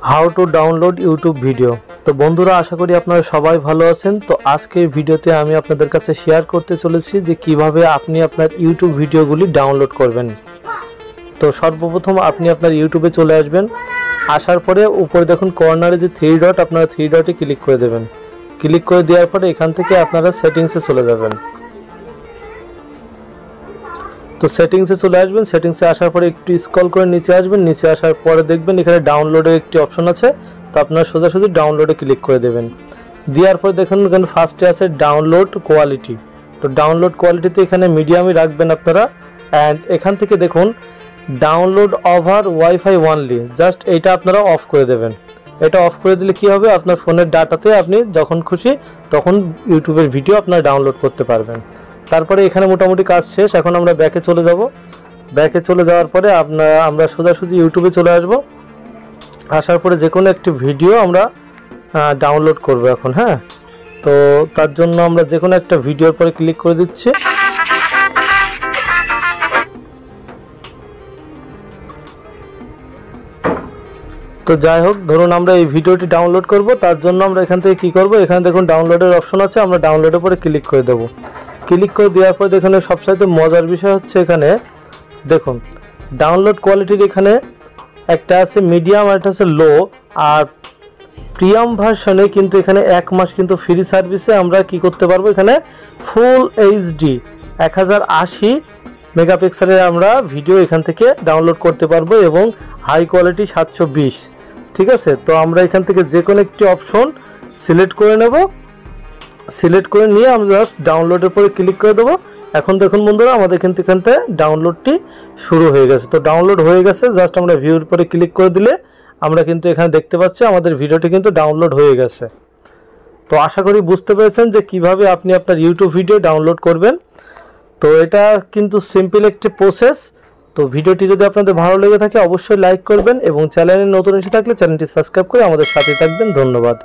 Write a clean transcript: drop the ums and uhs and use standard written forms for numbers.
How to download YouTube video. तो बंधुरा आशा करी आपनारा सबाई भालो आछेन। तो आजकेर भिडियोते आमी आपनादेर काछे शेयर करते चलेछि जे किभाबे आपनि आपनार यूट्यूब भिडियोगुली डाउनलोड करबेन। तो सर्वप्रथम आपनि आपनार यूट्यूबे चले आसबेन। आसार परे ऊपरे देखुन कर्नारे जे थ्री डट, आपनारा थ्री डटे क्लिक करे देबेन। क्लिक करे देওয়ার পরে এখান থেকে আপনারা সেটিংসে চলে যাবেন। तो सेटिंग्से चले आसबेन। सेटिंग्से आसार पर एकटू स्क्रल करे नीचे आसबेन। नीचे आसार पर देखबेन एखाने डाउनलोडের একটি অপশন আছে। तो আপনারা সোজাসুজি ডাউনলোডে ক্লিক করে দেবেন। দেওয়ার পর দেখুন এখানে ফার্স্টে আছে ডাউনলোড কোয়ালিটি। তো ডাউনলোড কোয়ালিটিতে এখানে মিডিয়ামই রাখবেন আপনারা। এন্ড এখান থেকে দেখুন download over wifi only, just এটা আপনারা অফ করে দেবেন। এটা অফ করে দিলে কি হবে, আপনার ফোনের ডাটাতে আপনি যখন খুশি তখন ইউটিউবের ভিডিও আপনারা ডাউনলোড করতে পারবেন। তারপরে এখানে মোটামুটি কাজ শেষ। এখন আমরা ব্যাকে চলে যাব। ব্যাকে চলে যাওয়ার পরে আমরা সোজাসুজি ইউটিউবে চলে আসব। আসার পরে যে কোনো একটি ভিডিও আমরা ডাউনলোড করব এখন। হ্যাঁ, তো তার জন্য আমরা যে কোনো একটা ভিডিওর পরে ক্লিক করে দিচ্ছি। তো যাই হোক, ধরুন আমরা এই ভিডিওটি ডাউনলোড করব। তার জন্য আমরা এখান থেকে কি করব, এখানে দেখুন ডাউনলোডের অপশন আছে। আমরা ডাউনলোডের পরে ক্লিক করে দেব। ক্লিক করে দেওয়ার পর এখানে সবচাইতে মজার বিষয় হচ্ছে এখানে দেখুন ডাউনলোড কোয়ালিটির এখানে একটা আছে মিডিয়াম আর একটা আছে লো। আর প্রিমিয়াম ভার্সনে কিন্তু এখানে এক মাস কিন্তু ফ্রি সার্ভিসে আমরা কি করতে পারবো, এখানে ফুল এইচডি 1080 মেগাপিক্সেলের আমরা ভিডিও এখান থেকে ডাউনলোড করতে পারবো এবং হাই কোয়ালিটি 720। ঠিক আছে, তো আমরা এখান থেকে যে কোনো একটি অপশন সিলেক্ট করে নেব। সিলেক্ট করে নিয়ে আমরা জাস্ট ডাউনলোডের পরে ক্লিক করে দেবো। এখন দেখুন বন্ধুরা আমাদের কিন্তু এখান থেকে ডাউনলোডটি শুরু হয়ে গেছে। তো ডাউনলোড হয়ে গেছে, জাস্ট আমরা ভিউর পরে ক্লিক করে দিলে আমরা কিন্তু এখানে দেখতে পাচ্ছি আমাদের ভিডিওটি কিন্তু ডাউনলোড হয়ে গেছে। তো আশা করি বুঝতে পেরেছেন যে কিভাবে আপনি আপনার ইউটিউব ভিডিও ডাউনলোড করবেন। তো এটা কিন্তু সিম্পল একটি প্রসেস। তো ভিডিওটি যদি আপনাদের ভালো লেগে থাকে অবশ্যই লাইক করবেন এবং চ্যানেলে নতুন এসে থাকলে চ্যানেলটি সাবস্ক্রাইব করে আমাদের সাথে থাকবেন। ধন্যবাদ।